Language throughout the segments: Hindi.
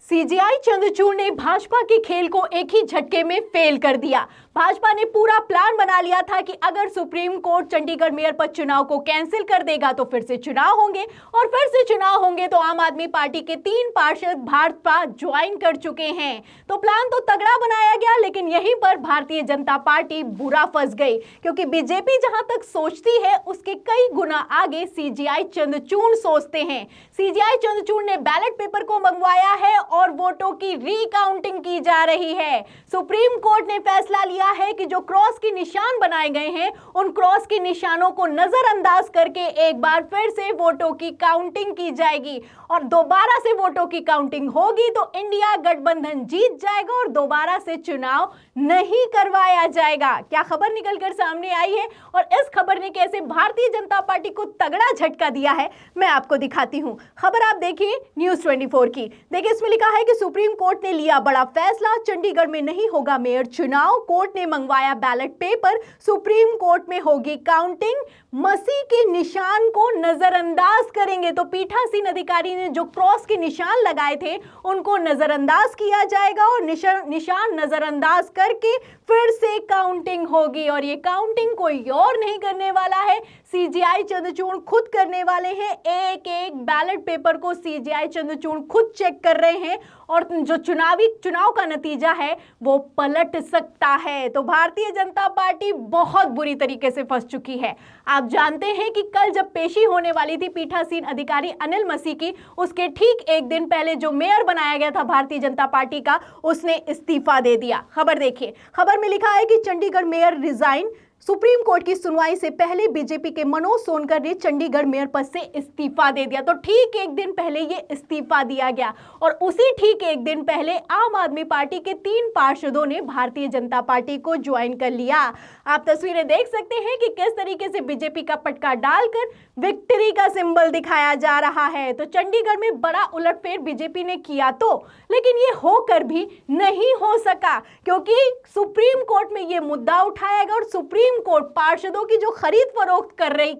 सीजेआई चंद्रचूड़ ने भाजपा के खेल को एक ही झटके में फेल कर दिया। भाजपा ने पूरा प्लान बना लिया था कि अगर सुप्रीम कोर्ट चंडीगढ़ मेयर पद चुनाव को कैंसिल कर देगा तो फिर से चुनाव होंगे, और फिर से चुनाव होंगे तो आम आदमी पार्टी के 3 पार्षद भाजपा ज्वाइन कर चुके हैं। तो प्लान तो तगड़ा बनाया गया, लेकिन यहीं पर भारतीय जनता पार्टी बुरा फंस गई, क्योंकि बीजेपी जहां तक सोचती है उसके कई गुना आगे सीजेआई चंद्रचूड़ सोचते हैं। सीजेआई चंद्रचूड़ ने बैलेट पेपर को मंगवाया है और वोटों की रीकाउंटिंग की जा रही है। सुप्रीम कोर्ट ने फैसला लिया है कि जो क्रॉस के निशान बनाए गए हैं उन क्रॉस के निशानों को नजरअंदाज करके एक बार फिर से वोटों की काउंटिंग की जाएगी, और दोबारा से वोटों की काउंटिंग होगी तो इंडिया गठबंधन जीत जाएगा और दोबारा से चुनाव नहीं करवाया जाएगा। क्या खबर निकलकर सामने आई है और इस खबर ने कैसे भारतीय जनता पार्टी को तगड़ा झटका दिया है, मैं आपको दिखाती हूं। खबर आप देखिए न्यूज़ 24 की। देखिए, इसमें लिखा है कि सुप्रीम कोर्ट ने लिया बड़ा फैसला, चंडीगढ़ में नहीं होगा मेयर चुनाव, कोर्ट ने मंगवाया बैलेट पेपर, सुप्रीम कोर्ट में होगी काउंटिंग, मसीह के निशान को नजरअंदाज करेंगे। तो पीठासीन अधिकारी ने जो क्रॉस के निशान लगाए थे उनको नजरअंदाज किया जाएगा और निशान नजरअंदाज करके फिर से काउंटिंग होगी, और ये काउंटिंग कोई और नहीं करने वाला है, सीजेआई चंद्रचूड़ खुद करने वाले हैं। एक एक बैलेट पेपर को सीजेआई चंद्रचूड़ खुद चेक कर रहे हैं, और जो चुनाव का नतीजा है वो पलट सकता है। तो भारतीय जनता पार्टी बहुत बुरी तरीके से फंस चुकी है। आप जानते हैं कि कल जब पेशी होने वाली थी पीठासीन अधिकारी अनिल मसीह की, उसके ठीक एक दिन पहले जो मेयर बनाया गया था भारतीय जनता पार्टी का, उसने इस्तीफा दे दिया। खबर देखिए, खबर में लिखा है कि Chandigarh mayor resign. Supreme court की सुनवाई से पहले बीजेपी के मनोज सोनकर ने चंडीगढ़ मेयर पद से इस्तीफा दे दिया। तो ठीक एक दिन पहले ये इस्तीफा दिया गया, और उसी ठीक एक दिन पहले आम आदमी पार्टी के 3 पार्षदों ने भारतीय जनता पार्टी को ज्वाइन कर लिया। आप तस्वीरें देख सकते हैं कि किस तरीके से बीजेपी का पटका डालकर विक्ट्री का सिंबल दिखाया जा रहा है। तो चंडीगढ़ में बड़ा उलटफेर बीजेपी ने किया तो, लेकिन ये होकर भी नहीं हो सका, क्योंकि सुप्रीम कोर्ट में ये मुद्दा उठाएगा और सुप्रीम कोर्ट पार्षदों की जो खरीद फरोख्त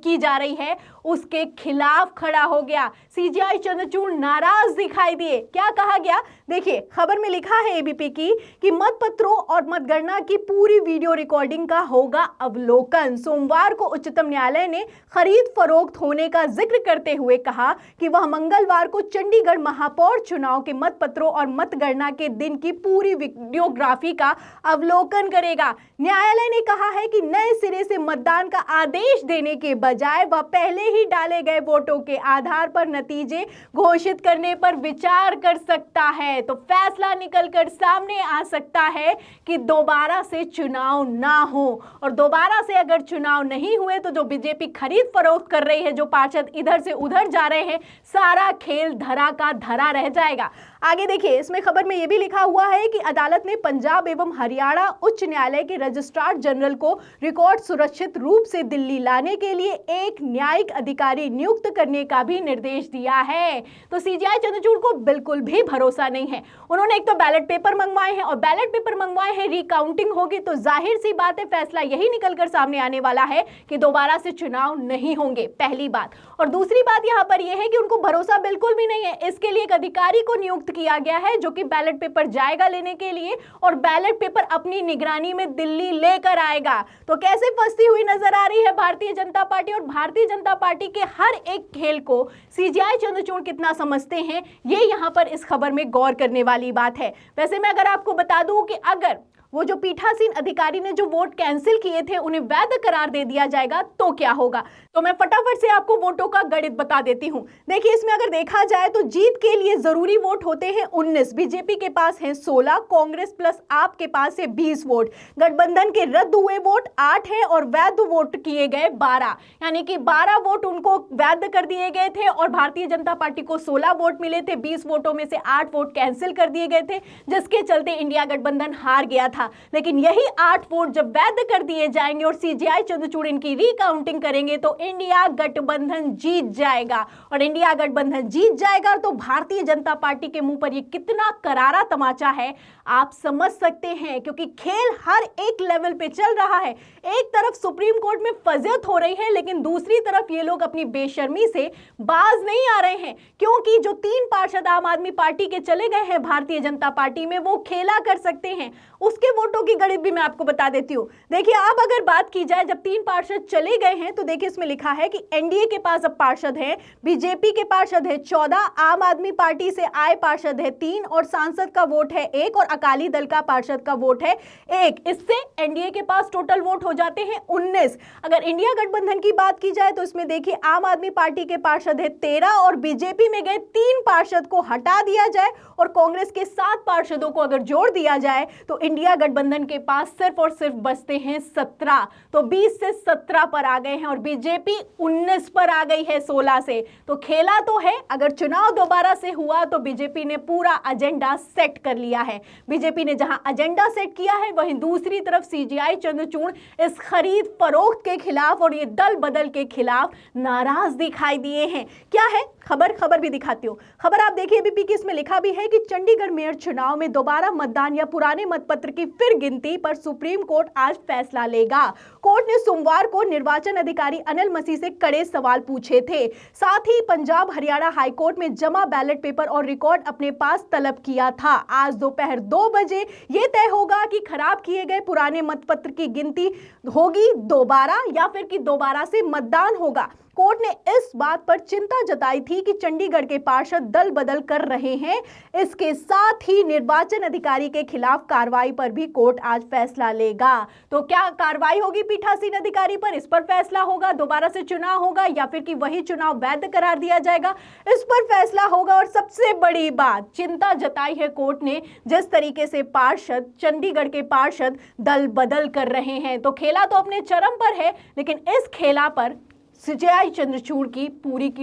की जा रही है उसके खिलाफ खड़ा हो गया। सीजेआई चंद्रचूड़ नाराज दिखाई दिए। क्या कहा गया, देखिए, खबर में लिखा है एबीपी की कि मतपत्रों और मतगणना की पूरी वीडियो रिकॉर्डिंग का होगा अवलोकन। सोमवार को उच्चतम न्यायालय ने खरीद फरोख्त होने का जिक्र करते हुए कहा कि वह मंगलवार को चंडीगढ़ महापौर चुनाव के मतपत्रों और मतगणना के दिन की पूरी वीडियोग्राफी का अवलोकन करेगा। न्यायालय ने कहा है कि नए सिरे से मतदान का आदेश देने के बजाय वह पहले ही डाले गए वोटों के आधार पर नतीजे घोषित करने पर विचार कर सकता है। तो फैसला निकलकर सामने आ सकता है कि दोबारा से चुनाव ना हो, और दोबारा से अगर चुनाव नहीं हुए तो जो बीजेपी खरीद फरोख्त कर रही है, जो पार्षद इधर से उधर जा रहे हैं, सारा खेल धरा का धरा रह जाएगा। आगे देखिए, इसमें खबर में यह भी लिखा हुआ है कि अदालत ने पंजाब एवं हरियाणा उच्च न्यायालय के रजिस्ट्रार जनरल को रिकॉर्ड सुरक्षित रूप से दिल्ली लाने के लिए एक न्यायिक अधिकारी नियुक्त करने का भी निर्देश दिया है। तो सीजेआई चंद्रचूड़ को बिल्कुल भी भरोसा नहीं है। उन्होंने एक तो बैलेट पेपर मंगवाए हैं, और बैलेट पेपर मंगवाए हैं, रिकाउंटिंग होगी तो जाहिर सी बात है फैसला यही निकलकर सामने आने वाला है कि दोबारा से चुनाव नहीं होंगे, पहली बात। और दूसरी बात यहां पर यह है कि उनको भरोसा बिल्कुल भी नहीं है। इसके लिए एक अधिकारी को नियुक्त किया गया है जो कि बैलेट पेपर जाएगा लेने के लिए, और बैलेट पेपर अपनी निगरानी में दिल्ली लेकर आएगा। तो कैसे फंसती हुई नजर आ रही है भारतीय जनता पार्टी, और भारतीय जनता पार्टी के हर एक खेल को सीजेआई चंद्रचूड़ कितना समझते हैं, ये यहां पर इस खबर में गौर करने वाली बात है। वैसे मैं अगर आपको बता दूं कि अगर वो जो पीठासीन अधिकारी ने जो वोट कैंसिल किए थे उन्हें वैध करार दे दिया जाएगा तो क्या होगा, तो मैं फटाफट से आपको वोटों का गणित बता देती हूं। देखिए, इसमें अगर देखा जाए तो जीत के लिए जरूरी वोट होते हैं 19, बीजेपी के पास हैं 16, कांग्रेस प्लस आप के पास है 20 वोट, गठबंधन के रद्द हुए वोट 8 है और वैध वोट किए गए 12, यानी कि 12 वोट उनको वैध कर दिए गए थे, और भारतीय जनता पार्टी को 16 वोट मिले थे। 20 वोटों में से 8 वोट कैंसिल कर दिए गए थे, जिसके चलते इंडिया गठबंधन हार गया था। था, लेकिन यही 8 वोट जब वैध कर दिए जाएंगे और सीजेआई चंद्रचूड़ इनकी रिकाउंटिंग करेंगे तो इंडिया गठबंधन जीत जाएगा। और इंडिया गठबंधन जीत जाएगा तो भारतीय जनता पार्टी के मुंह पर यह कितना करारा तमाचा है आप समझ सकते हैं, क्योंकि खेल हर एक लेवल पे चल रहा है। एक तरफ सुप्रीम कोर्ट में फजियत हो रही है, लेकिन दूसरी तरफ ये लोग अपनी बेशर्मी से बाज नहीं आ रहे हैं, क्योंकि जो 3 पार्षद आम आदमी पार्टी के चले गए हैं भारतीय जनता पार्टी में, वो खेला कर सकते हैं। उसके वोटों की गणित भी मैं आपको बता देती हूँ। देखिए, अब अगर बात की जाए, जब 3 पार्षद चले गए हैं तो देखिए इसमें लिखा है कि एनडीए के पास अब पार्षद है, बीजेपी के पार्षद है 14, आम आदमी पार्टी से आए पार्षद है 3 और सांसद का वोट है 1 और अकाली दल का पार्षद का वोट है 1। इससे एनडीए के पास टोटल वोट हो जाते हैं 19। अगर इंडिया गठबंधन की बात की जाए तो इसमें देखिए आम आदमी पार्टी के पार्षद है 13 और बीजेपी में गए 3 पार्षद को हटा दिया जाए और कांग्रेस के 7 पार्षदों को अगर जोड़ दिया जाए तो इंडिया गठबंधन के पास सिर्फ और सिर्फ बचते हैं 17। तो 20 से 17 पर आ गए हैं और बीजेपी 19 पर आ गई है 16 से। तो खेला तो है, अगर चुनाव दोबारा से हुआ तो बीजेपी ने पूरा एजेंडा सेट कर लिया है। बीजेपी ने जहां एजेंडा सेट किया है, वहीं दूसरी तरफ सीजेआई चंद्रचूड़ इस खरीद फरोख्त के खिलाफ और ये दल बदल के खिलाफ नाराज दिखाई दिए हैं। क्या है खबर भी दिखाती हूँ। खबर आप देखिए एबीपी की, इसमें लिखा भी है कि चंडीगढ़ मेयर चुनाव में दोबारा मतदान या पुराने मतपत्र की फिर गिनती पर सुप्रीम कोर्ट आज फैसला लेगा। कोर्ट ने सोमवार को निर्वाचन अधिकारी अनिल मसीह से कड़े सवाल पूछे थे। साथ ही पंजाब हरियाणा हाईकोर्ट में जमा बैलेट पेपर और रिकॉर्ड अपने पास तलब किया था। आज दोपहर 2 बजे यह तय होगा कि खराब किए गए पुराने मतपत्र की गिनती होगी दोबारा या फिर कि दोबारा से मतदान होगा। कोर्ट ने इस बात पर चिंता जताई थी कि चंडीगढ़ के पार्षद दल बदल कर रहे हैं। इसके साथ ही निर्वाचन अधिकारी के खिलाफ कार्रवाई पर भी कोर्ट आज फैसला लेगा। तो क्या कार्रवाई होगी पीठासीन अधिकारी पर? इस पर फैसला होगा, दोबारा से चुनाव होगा या फिर कि वही चुनाव वैध करार दिया जाएगा, इस पर फैसला होगा। और सबसे बड़ी बात, चिंता जताई है कोर्ट ने जिस तरीके से पार्षद, चंडीगढ़ के पार्षद दल बदल कर रहे हैं। तो खेला तो अपने चरम पर है, लेकिन इस खेला पर सीजेआई चंद्रचूड़ की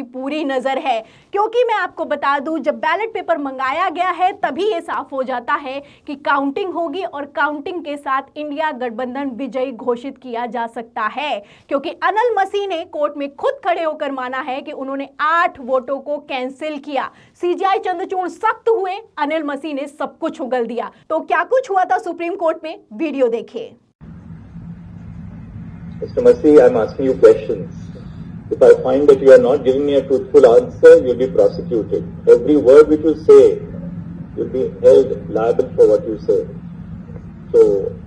पूरी नजर है, क्योंकि मैं आपको बता दूं, जब बैलेट पेपर मंगाया गया है तभी ये साफ हो जाता है कि काउंटिंग होगी और काउंटिंग के साथ इंडिया गठबंधन विजयी घोषित किया जा सकता है, क्योंकि अनिल मसीह ने कोर्ट में खुद खड़े होकर माना है कि उन्होंने 8 वोटों को कैंसिल किया। सीजेआई चंद्रचूड़ सख्त हुए, अनिल मसीह ने सब कुछ उगल दिया। तो क्या कुछ हुआ था सुप्रीम कोर्ट में, वीडियो देखिए। Mr. Masi, I'm asking you questions. If I find that you are not giving me a truthful answer, you'll be prosecuted. Every word which you say, you'll be held liable for what you say. So,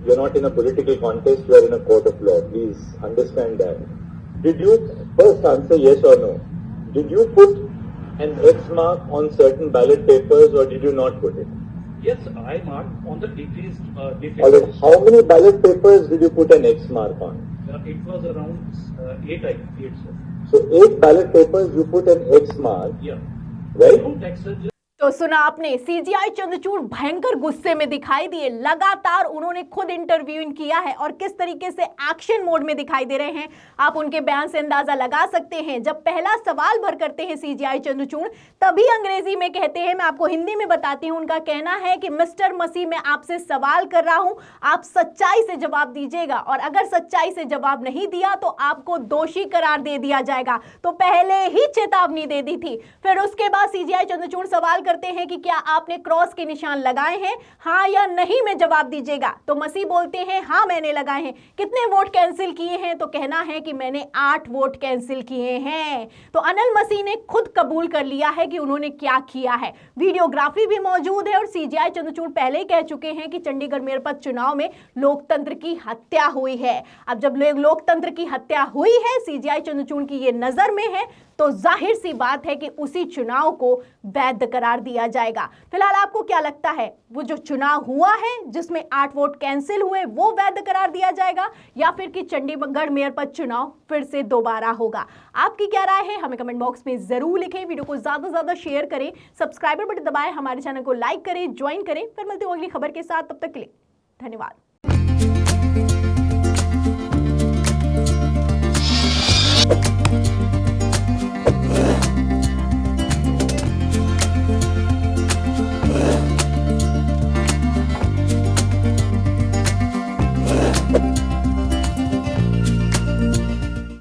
you're not in a political contest, you are in a court of law. Please understand that. Did you, first answer yes or no, did you put an X mark on certain ballot papers or did you not put it? Yes, I marked on the decreased. Alright, how many ballot papers did you put an X mark on? It was around 8, sir. So 8 ballot papers you put an X mark, Yeah. right? Don't accept. तो सुना आपने, सीजेआई चंद्रचूड़ भयंकर गुस्से में दिखाई दिए। लगातार उन्होंने खुद इंटरव्यू किया है और किस तरीके से एक्शन मोड में दिखाई दे रहे हैं, आप उनके बयान से अंदाजा लगा सकते हैं। जब पहला सवाल भर करते हैं सीजेआई चंद्रचूड़, तभी अंग्रेजी में कहते हैं, मैं आपको हिंदी में बताती हूं। उनका कहना है कि मिस्टर मसीह, मैं आपसे सवाल कर रहा हूं, आप सच्चाई से जवाब दीजिएगा और अगर सच्चाई से जवाब नहीं दिया तो आपको दोषी करार दे दिया जाएगा। तो पहले ही चेतावनी दे दी थी। फिर उसके बाद सीजेआई चंद्रचूड़ सवाल करते हैं कि क्या आपने क्रॉस के निशान लगाए हैं, हां या नहीं में जवाब दीजिएगा। तो मसीह बोलते हैं हां मैंने लगाए हैं। कितने वोट कैंसिल किए हैं? तो कहना है कि मैंने 8 वोट कैंसिल किए हैं। तो अनिल मसीह ने खुद कबूल कर लिया है कि उन्होंने क्या किया है। वीडियोग्राफी भी मौजूद है और सीजेआई चंद्रचूड़ पहले ही कह चुके हैं कि चंडीगढ़ मेयर पद चुनाव में लोकतंत्र की हत्या हुई है। अब जब लोकतंत्र की हत्या हुई है, सीजेआई चंद्रचूड़ की ये नजर में है, तो जाहिर सी बात है कि उसी चुनाव को वैध करार दिया जाएगा। फिलहाल आपको क्या लगता है, वो जो चुनाव हुआ है जिसमें 8 वोट कैंसिल हुए, वो वैध करार दिया जाएगा या फिर कि चंडीगढ़ मेयर पद चुनाव फिर से दोबारा होगा? आपकी क्या राय है, हमें कमेंट बॉक्स में जरूर लिखें। वीडियो को ज्यादा से ज्यादा शेयर करें, सब्सक्राइबर बटन दबाएं, हमारे चैनल को लाइक करें, ज्वाइन करें। फिर मिलते हैं अगली खबर के साथ, तब तक के लिए धन्यवाद।